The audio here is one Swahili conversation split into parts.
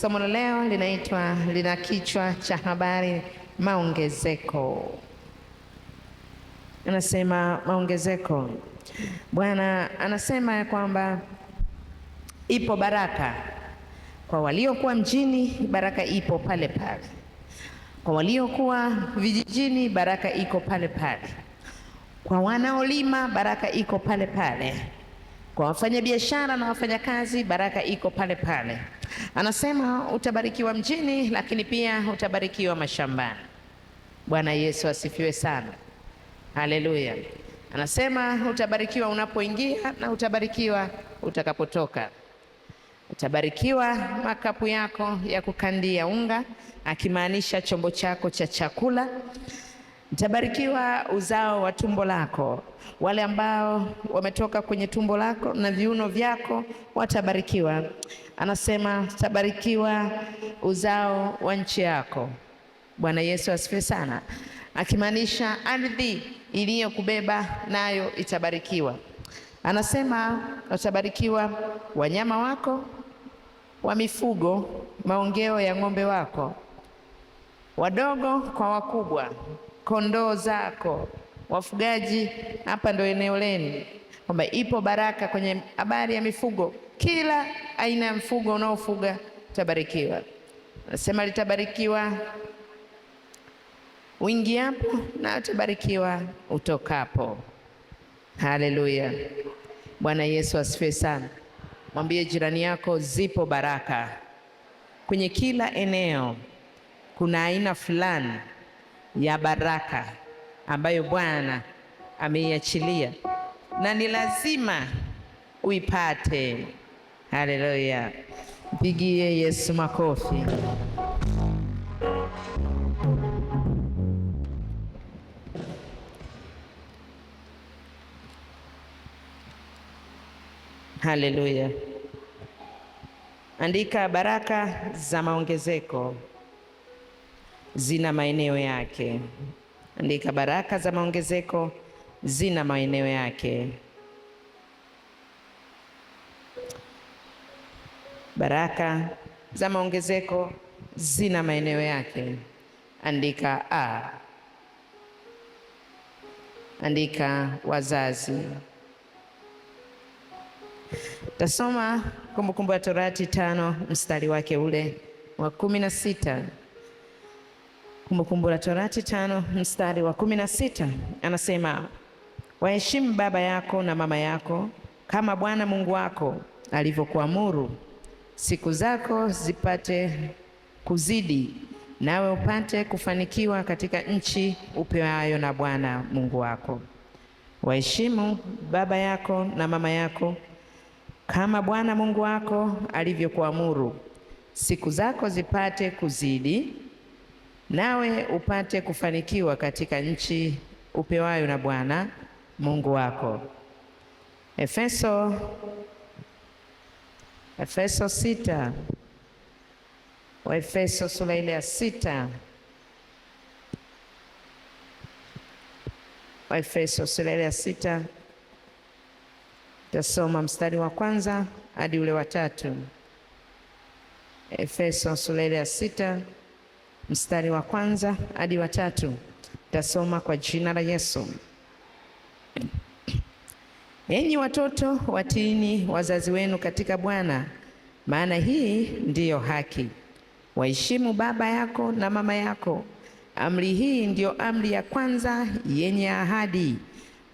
Somo la leo lina kichwa cha habari maongezeko. Anasema maongezeko. Bwana anasema ya kwamba ipo baraka kwa waliokuwa mjini, baraka ipo pale pale. Kwa waliokuwa vijijini, baraka iko pale pale. Kwa wanaolima, baraka iko pale pale. Kwa wafanyabiashara na wafanyakazi, baraka iko pale pale. Anasema utabarikiwa mjini, lakini pia utabarikiwa mashambani. Bwana Yesu asifiwe sana. Haleluya. Anasema utabarikiwa unapoingia na utabarikiwa utakapotoka. Utabarikiwa makapu yako ya kukandia unga, akimaanisha chombo chako cha chakula. Utabarikiwa uzao wa tumbo lako. Wale ambao wametoka kwenye tumbo lako na viuno vyako watabarikiwa. Anasema utabarikiwa uzao wa nchi yako. Bwana Yesu asifiwe sana. Akimaanisha ardhi iliyokubeba nayo itabarikiwa. Anasema utabarikiwa wanyama wako wa mifugo, maongeo ya ng'ombe wako, wadogo kwa wakubwa, kondoo zako, wafugaji. Hapa ndo eneo lenu, kwamba ipo baraka kwenye habari ya mifugo. Kila aina ya mfugo unaofuga utabarikiwa. Anasema litabarikiwa uingiapo na utabarikiwa utokapo. Haleluya. Bwana Yesu asifiwe sana. Mwambie jirani yako, zipo baraka kwenye kila eneo. Kuna aina fulani ya baraka ambayo Bwana ameiachilia na ni lazima uipate. Haleluya. Mpigie Yesu makofi. Haleluya. Andika, baraka za maongezeko zina maeneo yake. Andika, baraka za maongezeko zina maeneo yake. Baraka za maongezeko zina maeneo yake. Andika a. Andika wazazi. Tasoma Kumbukumbu la Torati 5 mstari wake ule wa 16. Kumbukumbu la Torati 5 mstari wa 16 anasema, waheshimu baba yako na mama yako kama Bwana Mungu wako alivyokuamuru, siku zako zipate kuzidi, nawe upate kufanikiwa katika nchi upewayo na Bwana Mungu wako. Waheshimu baba yako na mama yako kama Bwana Mungu wako alivyokuamuru, siku zako zipate kuzidi, nawe upate kufanikiwa katika nchi upewayo na Bwana Mungu wako. Efeso 6. Waefeso sura ile ya 6. Waefeso sura ile ya 6. Tasoma mstari wa kwanza hadi ule wa 3. Efeso sura ile ya 6 mstari wa kwanza hadi wa 3. Tasoma kwa jina la Yesu. Enyi watoto, watiini wazazi wenu katika Bwana, maana hii ndiyo haki. Waheshimu baba yako na mama yako. Amri hii ndiyo amri ya kwanza yenye ahadi,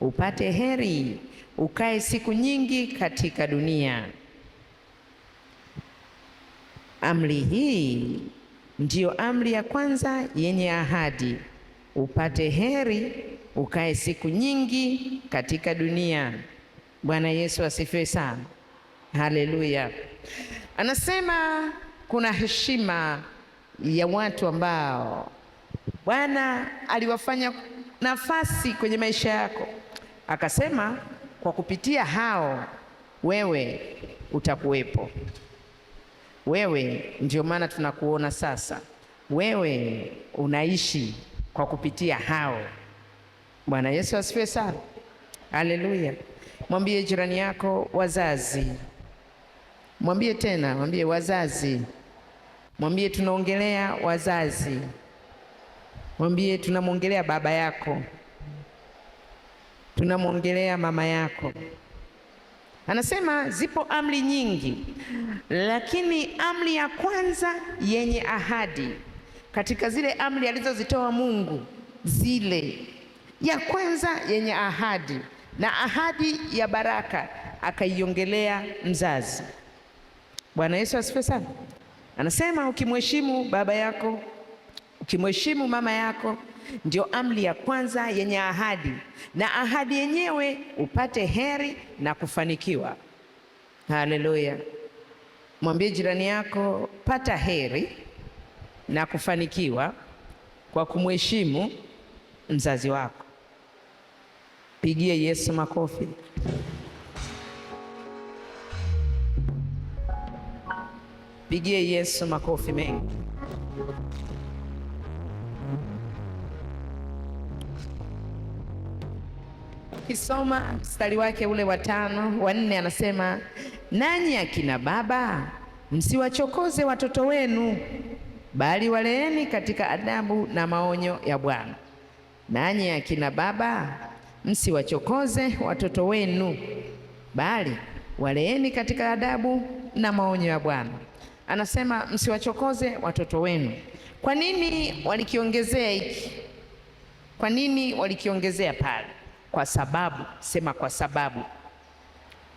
upate heri, ukae siku nyingi katika dunia. Amri hii ndiyo amri ya kwanza yenye ahadi, upate heri, ukae siku nyingi katika dunia. Bwana Yesu asifiwe sana. Haleluya. Anasema kuna heshima ya watu ambao Bwana aliwafanya nafasi kwenye maisha yako, akasema kwa kupitia hao wewe utakuwepo. Wewe ndio maana tunakuona sasa. Wewe unaishi kwa kupitia hao. Bwana Yesu asifiwe sana. Haleluya. Mwambie jirani yako, wazazi. Mwambie tena, mwambie wazazi. Mwambie tunaongelea wazazi. Mwambie tunamwongelea baba yako, tunamwongelea mama yako. Anasema zipo amri nyingi, lakini amri ya kwanza yenye ahadi katika zile amri alizozitoa Mungu, zile ya kwanza yenye ahadi na ahadi ya baraka akaiongelea mzazi. Bwana Yesu asifiwe sana. Anasema ukimheshimu baba yako, ukimheshimu mama yako, ndio amri ya kwanza yenye ahadi, na ahadi yenyewe upate heri na kufanikiwa. Haleluya! Mwambie jirani yako, pata heri na kufanikiwa kwa kumheshimu mzazi wako. Pigie Yesu makofi. Pigie Yesu makofi mengi. Kisoma mstari wake ule wa 5, wa 4, anasema nanyi akina baba msiwachokoze watoto wenu, bali waleeni katika adabu na maonyo ya Bwana. Nanyi akina baba msiwachokoze watoto wenu, bali waleeni katika adabu na maonyo ya Bwana. Anasema msiwachokoze watoto wenu. Kwa nini walikiongezea hiki? Kwa nini walikiongezea pale? Kwa sababu, sema kwa sababu,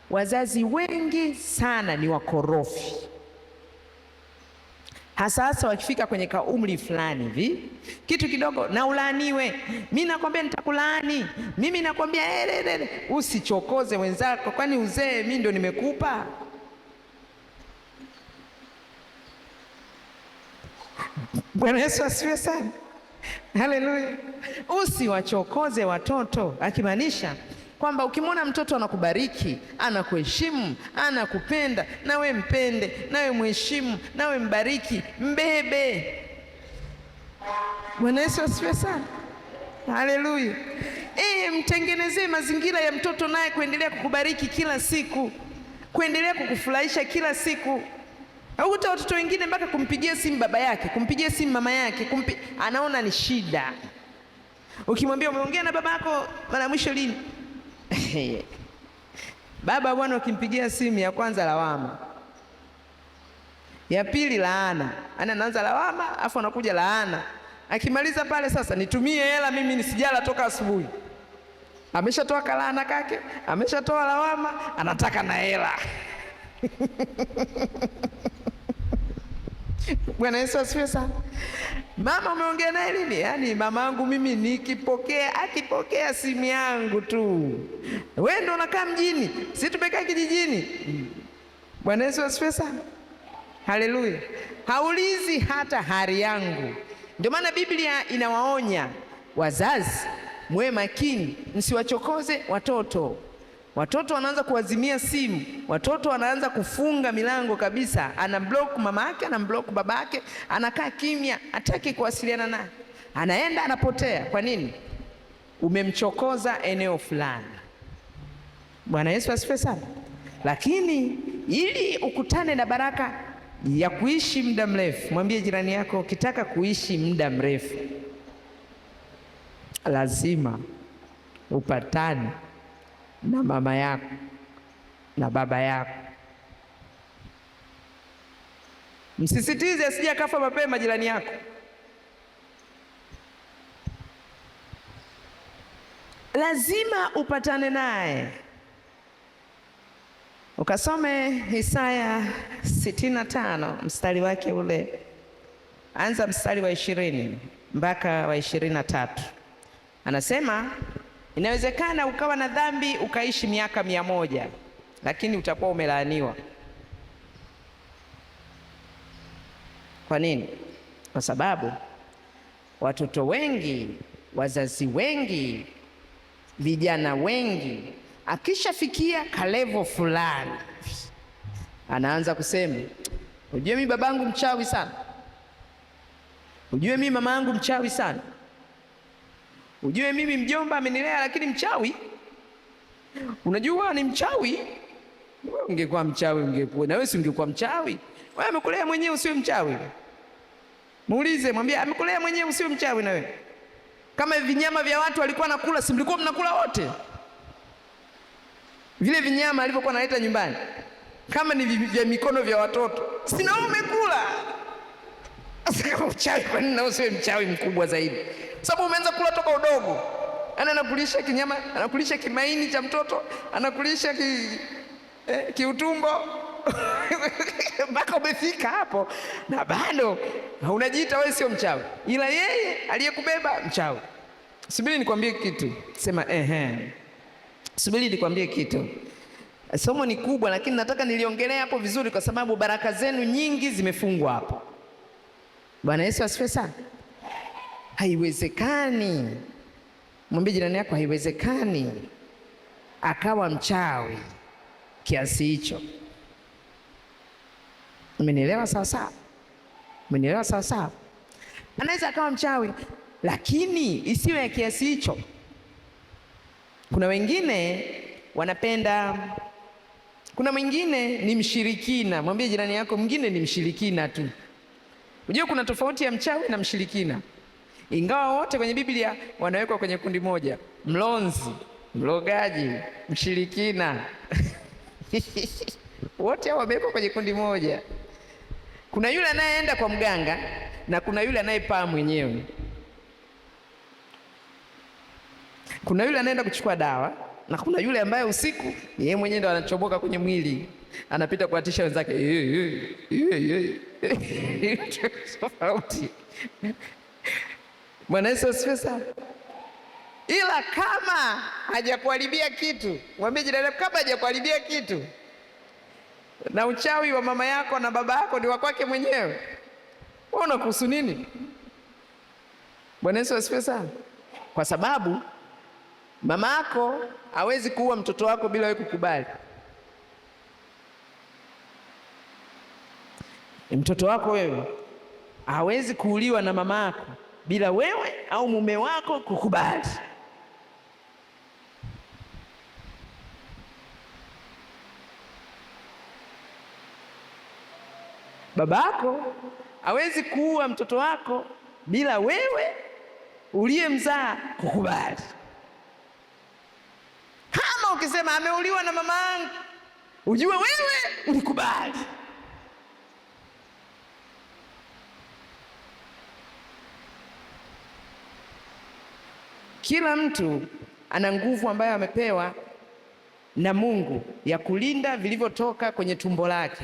wazazi wengi sana ni wakorofi, hasa wakifika kwenye kaumri fulani hivi, kitu kidogo na ulaaniwe. Mimi nakwambia nitakulaani, mimi nakwambia usichokoze wenzako, kwani uzee mimi ndo nimekupa? Bwana Yesu asifiwe sana. Haleluya. Usiwachokoze watoto, akimaanisha kwamba ukimwona mtoto anakubariki, anakuheshimu, anakupenda, nawe mpende, nawe mheshimu, nawe mbariki, mbebe. Bwana Yesu asifiwe sana. Haleluya. Mtengenezee mazingira ya mtoto naye kuendelea kukubariki kila siku, kuendelea kukufurahisha kila siku. Haukuta watoto wengine mpaka kumpigia simu baba yake, kumpigia simu mama yake, anaona ni shida. Ukimwambia umeongea na baba yako mara mwisho lini? Baba bwana, ukimpigia simu ya kwanza lawama, ya pili laana, anaanza lawama afu anakuja laana. Akimaliza pale sasa, nitumie hela mimi nisijala toka asubuhi. Ameshatoa laana kake, ameshatoa lawama, anataka na hela. Bwana Yesu asifiwe sana. Mama umeongea naye lini? Yaani mamangu mimi akipokea simu yangu tu. Wewe ndio unakaa mjini, sisi tumekaa kijijini. Bwana Yesu asifiwe sana. Haleluya. Haulizi hata hali yangu. Ndio maana Biblia inawaonya wazazi, mwe makini, msiwachokoze watoto. Watoto wanaanza kuwazimia simu, watoto wanaanza kufunga milango kabisa, anamblock mama yake, anamblock baba yake, anakaa kimya, hataki kuwasiliana naye, anaenda anapotea. Kwa nini? Umemchokoza eneo fulani. Bwana Yesu asifiwe sana. Lakini ili ukutane na baraka ya kuishi muda mrefu, mwambie jirani yako, ukitaka kuishi muda mrefu lazima upatane na mama yako na baba yako. Msisitize asije akafa mapema jirani yako. Lazima upatane naye. Ukasome Isaya 65 mstari wake ule, anza mstari wa 20 mpaka wa 23. Anasema inawezekana ukawa na dhambi ukaishi miaka 100, lakini utakuwa umelaaniwa. Kwa nini? Kwa sababu watoto wengi, wazazi wengi, vijana wengi, akishafikia kalevo fulani anaanza kusema, ujue mimi babangu mchawi sana, ujue mimi mama yangu mchawi sana, ujue mimi mjomba amenilea lakini mchawi. Unajua ni mchawi. Wewe ungekuwa mchawi, ungekuwa na wewe, si ungekuwa mchawi? Wewe umekulea mwenyewe, usiwe mchawi. Muulize, mwambie amekulea mwenyewe, usio mchawi na wewe. Kama vinyama vya watu walikuwa nakula, si mlikuwa mnakula wote? Vile vinyama alivyokuwa analeta nyumbani, kama ni vya mikono vya watoto, si na wewe umekula? Sasa kama mchawi, kwa nini na usiwe mchawi mkubwa zaidi? Sababu umeanza kula toka udogo. Anakulisha kinyama, anakulisha kimaini cha mtoto, anakulisha kiutumbo mpaka umefika hapo, na bado unajiita wewe sio mchawi, ila yeye aliyekubeba mchawi. Subiri nikwambie kitu. Sema subiri nikwambie kitu. Somo ni kubwa, lakini nataka niliongelea hapo vizuri, kwa sababu baraka zenu nyingi zimefungwa hapo. Bwana Yesu asifiwe sana. Haiwezekani, mwambie jirani yako, haiwezekani akawa mchawi kiasi hicho. Umenielewa sawa sawa? Umenielewa sawa sawa? Anaweza akawa mchawi, lakini isiwe ya kiasi hicho. Kuna wengine wanapenda, kuna mwingine ni mshirikina. Mwambie jirani yako, mwingine ni mshirikina tu. Unajua kuna tofauti ya mchawi na mshirikina, ingawa wote kwenye Biblia wanawekwa kwenye kundi moja: mlonzi, mlogaji, mshirikina wote wamewekwa kwenye kundi moja. Kuna yule anayeenda kwa mganga na kuna yule anayepaa mwenyewe. Kuna yule anaenda kuchukua dawa na kuna yule ambaye usiku yeye mwenyewe ndo anachomoka kwenye mwili, anapita kuatisha wenzake. Tofauti. Bwana Yesu asifiwe sana. Ila kama hajakuharibia kitu, mwambie jirani, kama hajakuharibia kitu, na uchawi wa mama yako na baba yako ni wa kwake mwenyewe, wewe unakuhusu nini? Bwana Yesu asifiwe sana. Kwa sababu mama yako hawezi kuua mtoto wako bila wewe kukubali. Mtoto wako wewe hawezi kuuliwa na mama yako bila wewe au mume wako kukubali. Baba yako hawezi kuua mtoto wako bila wewe uliyemzaa kukubali. Kama ukisema ameuliwa na mama yangu, ujue wewe ulikubali. Kila mtu ana nguvu ambayo amepewa na Mungu ya kulinda vilivyotoka kwenye tumbo lake.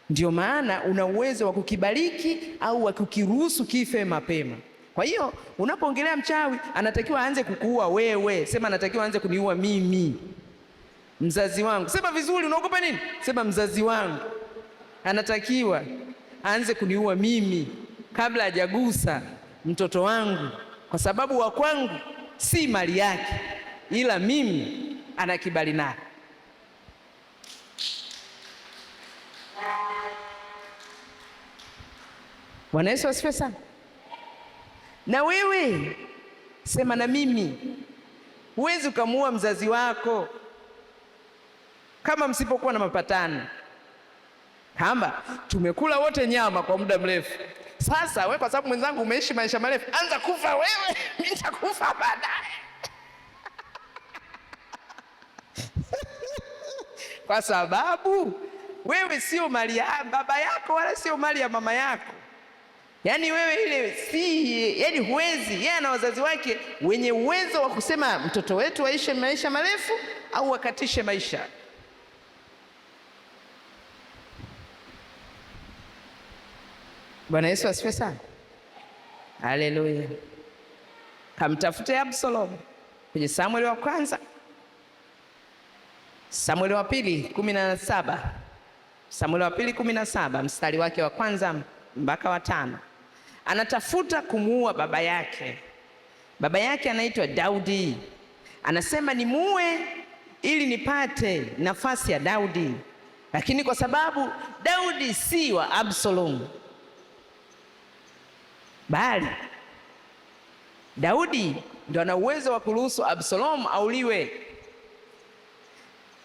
Ndio maana una uwezo wa kukibariki au wa kukiruhusu kife mapema. Kwa hiyo unapoongelea mchawi, anatakiwa aanze kukuua wewe. Sema anatakiwa aanze kuniua mimi, mzazi wangu. Sema vizuri, unaogopa nini? Sema mzazi wangu anatakiwa aanze kuniua mimi kabla hajagusa mtoto wangu, kwa sababu wa kwangu si mali yake, ila mimi ana kibali naye. Bwana Yesu asifiwe sana. Na wewe sema na mimi, huwezi ukamuua mzazi wako kama msipokuwa na mapatano. Kama tumekula wote nyama kwa muda mrefu, sasa wewe kwa sababu mwenzangu umeishi maisha marefu, anza kufa wewe, mimi nitakufa baadaye kwa sababu wewe sio mali ya baba yako wala sio mali ya mama yako. Yaani wewe ile si, yaani huwezi. Yeye ana wazazi wake wenye uwezo wa kusema mtoto wetu aishi maisha marefu au akatishe maisha. Bwana Yesu asifiwe sana. Haleluya. Kamtafute Absalom kwenye Samueli wa kwanza, Samueli wa pili 17, Samueli wa pili 17 mstari wake wa kwanza mpaka wa 5. Anatafuta kumuua baba yake. Baba yake anaitwa Daudi. Anasema nimuue ili nipate nafasi ya Daudi, lakini kwa sababu Daudi si wa Absalom, bali Daudi ndio ana uwezo wa kuruhusu Absalom auliwe.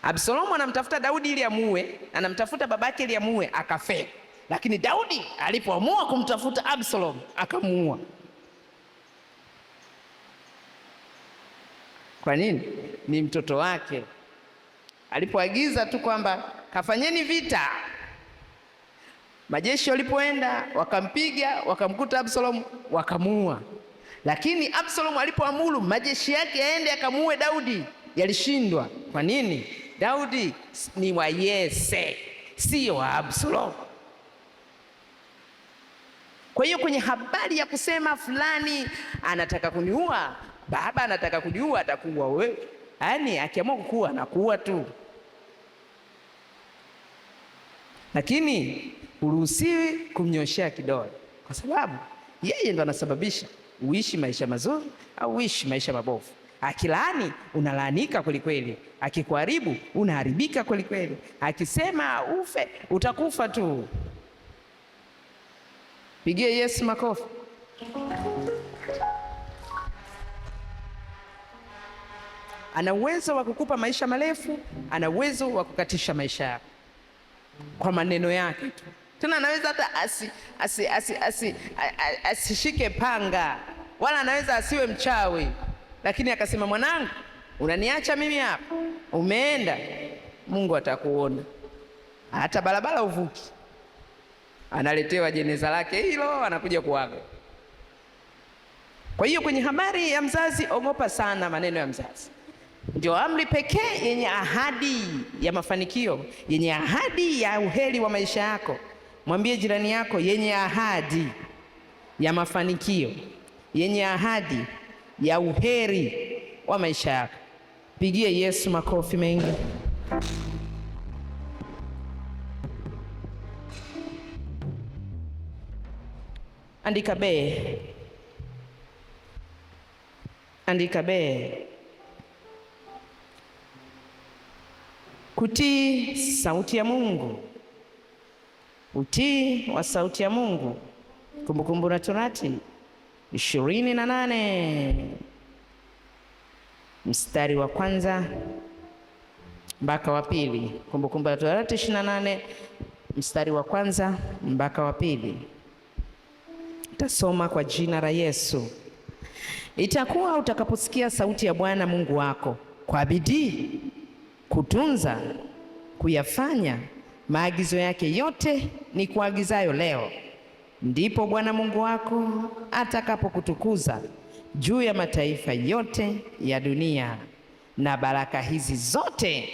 Absalom anamtafuta Daudi ili amuue, anamtafuta babake ili amuue akafe. lakini Daudi alipoamua kumtafuta Absalom akamuua. Kwa nini? Ni mtoto wake. Alipoagiza tu kwamba kafanyeni vita, majeshi walipoenda wakampiga, wakamkuta Absalom, wakamuua. Lakini Absalom alipoamuru majeshi yake yaende akamuue Daudi, yalishindwa. Kwa nini? Daudi ni wa Yese, sio wa Absalom. Kwa hiyo kwenye habari ya kusema fulani anataka kuniua, baba anataka kuniua, atakuua wewe. Yaani akiamua kukuua anakuua tu, lakini uruhusiwi kumnyoshea kidole, kwa sababu yeye ndo anasababisha uishi maisha mazuri au uishi maisha mabovu. Akilaani unalaanika kweli kweli, akikuharibu unaharibika kweli kweli, akisema ufe utakufa tu. Pigie Yesu makofi. Ana uwezo wa kukupa maisha marefu, ana uwezo wa kukatisha maisha yako kwa maneno yake tu. Tena anaweza hata asishike panga, wala anaweza asiwe mchawi, lakini akasema, mwanangu, unaniacha mimi hapa, umeenda, Mungu atakuona. Hata barabara uvuki, analetewa jeneza lake hilo, anakuja kuaga. Kwa hiyo kwenye habari ya mzazi, ogopa sana maneno ya mzazi. Ndio amri pekee yenye ahadi ya mafanikio, yenye ahadi ya uheri wa maisha yako. Mwambie jirani yako, yenye ahadi ya mafanikio, yenye ahadi ya uheri wa maisha yako. Pigie Yesu makofi mengi. Andika B. Andika B. Kutii sauti ya Mungu. Utii wa sauti ya Mungu. Kumbukumbu la Torati 28 mstari wa kwanza mpaka wa pili. Kumbukumbu la Torati 28 mstari wa kwanza mpaka wa pili. Tasoma kwa jina la Yesu. Itakuwa utakaposikia sauti ya Bwana Mungu wako kwa bidii kutunza kuyafanya maagizo yake yote ni kuagizayo leo, ndipo Bwana Mungu wako atakapokutukuza juu ya mataifa yote ya dunia, na baraka hizi zote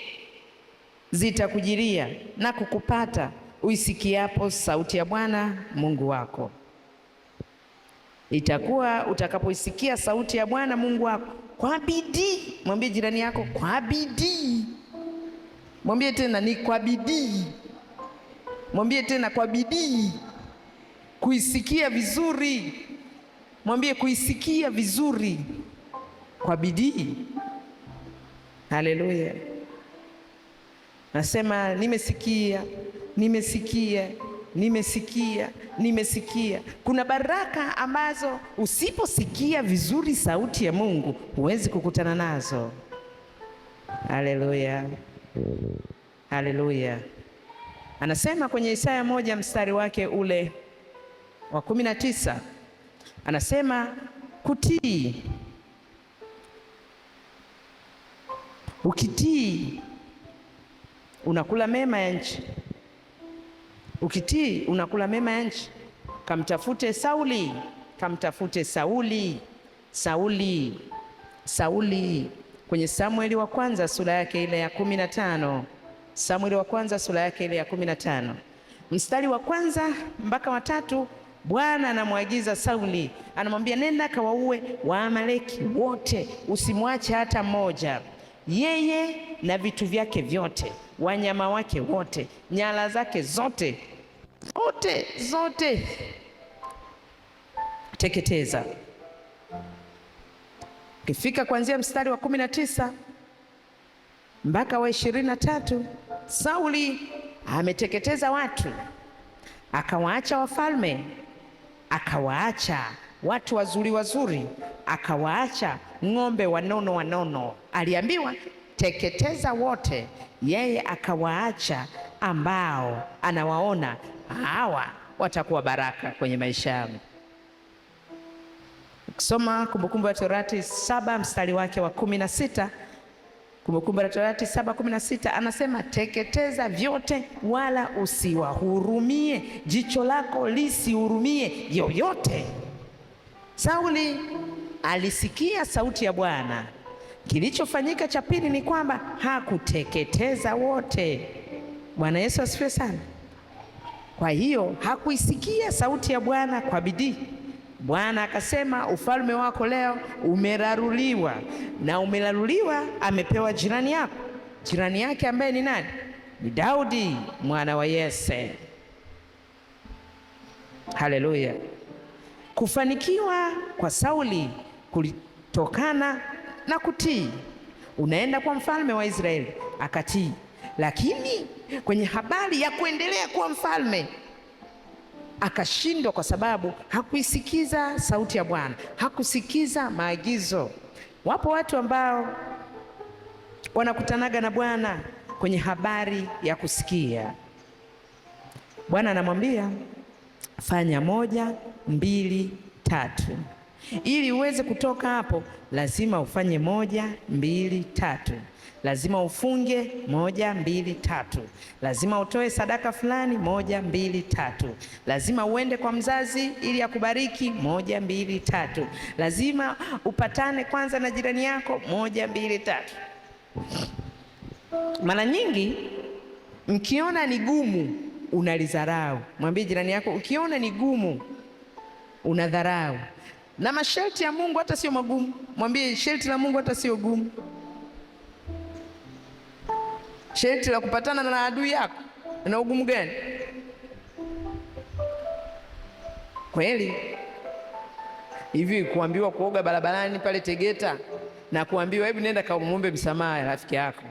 zitakujilia na kukupata uisikiapo sauti ya Bwana Mungu wako. Itakuwa utakapoisikia sauti ya Bwana Mungu wako kwa bidii. Mwambie jirani yako, kwa bidii. Mwambie tena, ni kwa bidii. Mwambie tena, kwa bidii. Kuisikia vizuri. Mwambie kuisikia vizuri, kwa bidii. Haleluya. Nasema nimesikia, nimesikia, nimesikia, nimesikia. Kuna baraka ambazo usiposikia vizuri sauti ya Mungu huwezi kukutana nazo. Haleluya. Haleluya. Anasema kwenye Isaya 1 mstari wake ule wa 19, anasema kutii. Ukitii unakula mema ya nchi. Ukitii unakula mema ya nchi. Kamtafute Sauli, kamtafute Sauli, Sauli, Sauli. Kwenye Samueli wa kwanza sura yake ile ya 15. Samueli wa kwanza sura yake ile ya 15. Mstari wa kwanza mpaka wa 3, Bwana anamwagiza Sauli, anamwambia nenda kawaue Waamaleki wote, usimwache hata mmoja. Yeye na vitu vyake vyote, wanyama wake wote, nyala zake zote, zote teketeza. Ukifika kuanzia mstari wa 19 mpaka wa 23, Sauli ameteketeza watu, akawaacha wafalme, akawaacha watu wazuri wazuri, akawaacha ng'ombe wanono wanono. Aliambiwa teketeza wote, yeye akawaacha ambao anawaona hawa watakuwa baraka kwenye maisha yangu. Ukisoma Kumbukumbu la Torati 7 mstari wake wa 16, Kumbukumbu la Torati 7:16 anasema, teketeza vyote wala usiwahurumie, jicho lako lisihurumie yoyote. Sauli alisikia sauti ya Bwana. Kilichofanyika cha pili ni kwamba hakuteketeza wote. Bwana Yesu asifiwe sana. Kwa hiyo hakuisikia sauti ya Bwana kwa bidii. Bwana akasema, ufalme wako leo umeraruliwa, na umeraruliwa amepewa jirani yako. Jirani yake ambaye ni nani? Ni Daudi mwana wa Yese. Haleluya. Kufanikiwa kwa Sauli kulitokana na kutii. Unaenda kwa mfalme wa Israeli, akatii. Lakini kwenye habari ya kuendelea kuwa mfalme akashindwa, kwa sababu hakuisikiza sauti ya Bwana, hakusikiza maagizo. Wapo watu ambao wanakutanaga na Bwana kwenye habari ya kusikia. Bwana anamwambia fanya 1, 2, 3. Ili uweze kutoka hapo lazima ufanye 1, 2, 3. Lazima ufunge 1, 2, 3. Lazima utoe sadaka fulani 1, 2, 3. Lazima uende kwa mzazi ili akubariki 1, 2, 3. Lazima upatane kwanza na jirani yako 1, 2, 3. Mara nyingi mkiona ni gumu unalizarau. Mwambie jirani yako, ukiona ni gumu unadharau. Na masharti ya Mungu hata sio magumu. Mwambie sharti la Mungu hata sio gumu. Sharti la kupatana na adui yako na ugumu gani? Kweli hivi kuambiwa kuoga barabarani pale Tegeta na kuambiwa hebu nenda kamuombe msamaha rafiki yako,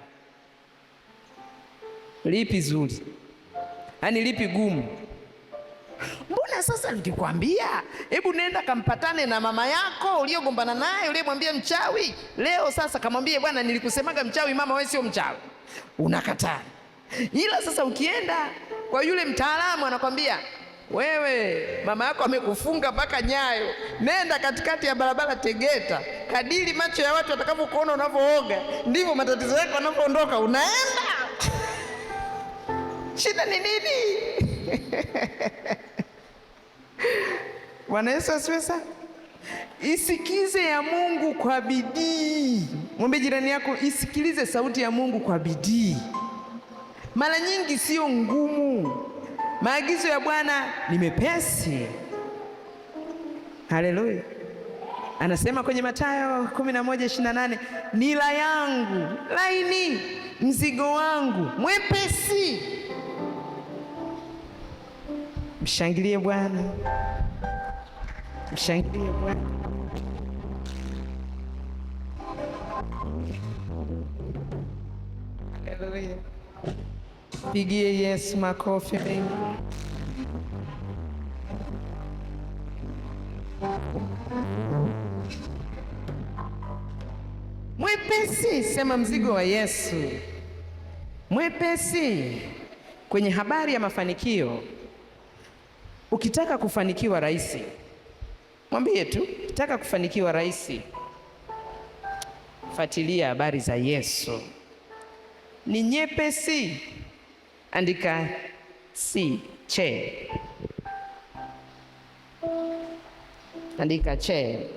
lipi zuri? Yaani lipi gumu? Mbona sasa nikikwambia hebu nenda kampatane na mama yako uliogombana naye, uliyemwambia mchawi, leo sasa kamwambie bwana nilikusemaga mchawi mama, wewe sio mchawi, unakataa. Ila sasa ukienda kwa yule mtaalamu anakwambia wewe mama yako amekufunga mpaka nyayo, nenda katikati ya barabara Tegeta, kadiri macho ya watu watakavyokuona unavyooga ndivyo matatizo yako yanavyoondoka. Unaenda. Shida ni nini? Bwana Yesu asifiwe sana. Isikize ya Mungu kwa bidii. Mwambie jirani yako, isikilize sauti ya Mungu kwa bidii. Mara nyingi sio ngumu. Maagizo ya Bwana ni mepesi. Haleluya. Anasema kwenye Mathayo 11:28, nila yangu laini, mzigo wangu mwepesi. Mshangilie Bwana. Mshangilie Bwana. Haleluya. Pigie Yesu makofi mengi. Mwepesi, sema mzigo wa Yesu. Mwepesi. Kwenye habari ya mafanikio, ukitaka kufanikiwa rahisi, mwambie tu, ukitaka kufanikiwa rahisi, fuatilia habari za Yesu. Ni nyepesi. Andika che. Andika che.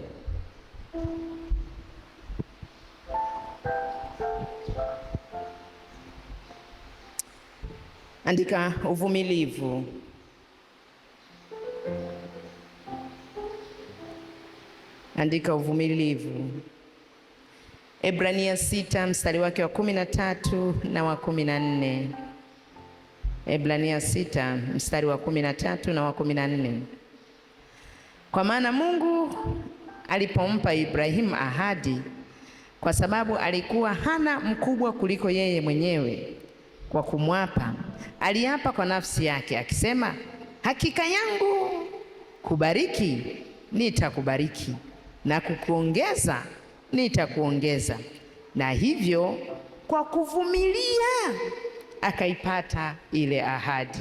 Andika uvumilivu. Andika uvumilivu. Ebrania 6 mstari wake wa 13 na wa 14. Ebrania 6 mstari wa 13 na wa 14. Kwa maana Mungu alipompa Ibrahimu ahadi, kwa sababu alikuwa hana mkubwa kuliko yeye mwenyewe, kwa kumwapa, aliapa kwa nafsi yake akisema, hakika yangu kubariki nitakubariki, na kukuongeza nitakuongeza. Na hivyo kwa kuvumilia akaipata ile ahadi.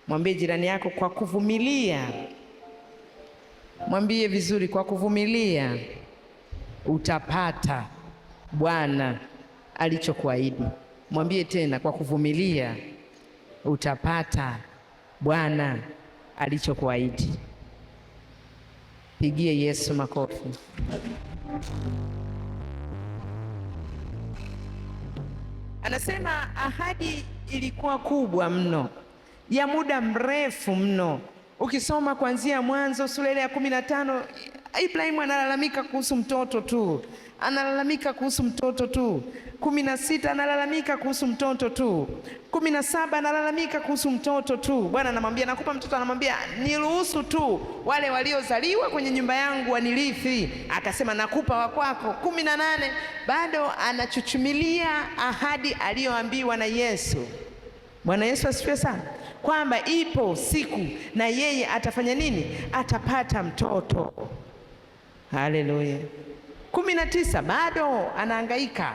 Mwambie jirani yako, kwa kuvumilia. Mwambie vizuri, kwa kuvumilia utapata Bwana alichokuahidi. Mwambie tena, kwa kuvumilia utapata Bwana alichokuahidi. Pigie Yesu makofi. Anasema ahadi ilikuwa kubwa mno, ya muda mrefu mno. Ukisoma kuanzia Mwanzo sura ya 15, Ibrahimu analalamika kuhusu mtoto tu, analalamika kuhusu mtoto tu. 16 analalamika kuhusu mtoto tu. 17 analalamika kuhusu mtoto tu. Bwana anamwambia nakupa mtoto, anamwambia niruhusu tu wale waliozaliwa kwenye nyumba yangu wanirithi. Akasema nakupa wa kwako. 18 bado anachuchumilia ahadi aliyoambiwa na Yesu. Bwana Yesu asifiwe sana, kwamba ipo siku na yeye atafanya nini? Atapata mtoto. Haleluya. 19 bado anahangaika.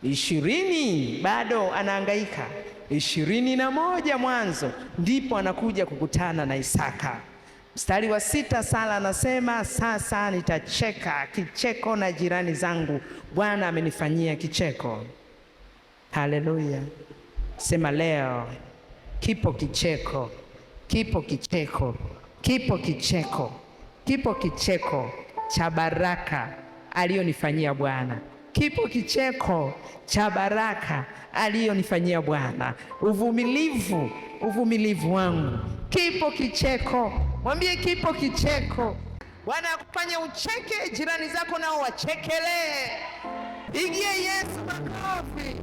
20 bado anahangaika. 21 Mwanzo ndipo anakuja kukutana na Isaka. Mstari wa 6 Sara anasema sasa nitacheka kicheko na jirani zangu, Bwana amenifanyia kicheko. Haleluya. Sema leo kipo kicheko, kipo kicheko, kipo kicheko, kipo kicheko cha baraka aliyonifanyia Bwana. Kipo kicheko cha baraka aliyonifanyia Bwana. Uvumilivu wangu, kipo kicheko. Mwambie kipo kicheko. Bwana akufanye ucheke, jirani zako nao wachekelee. Pigie Yesu makofi.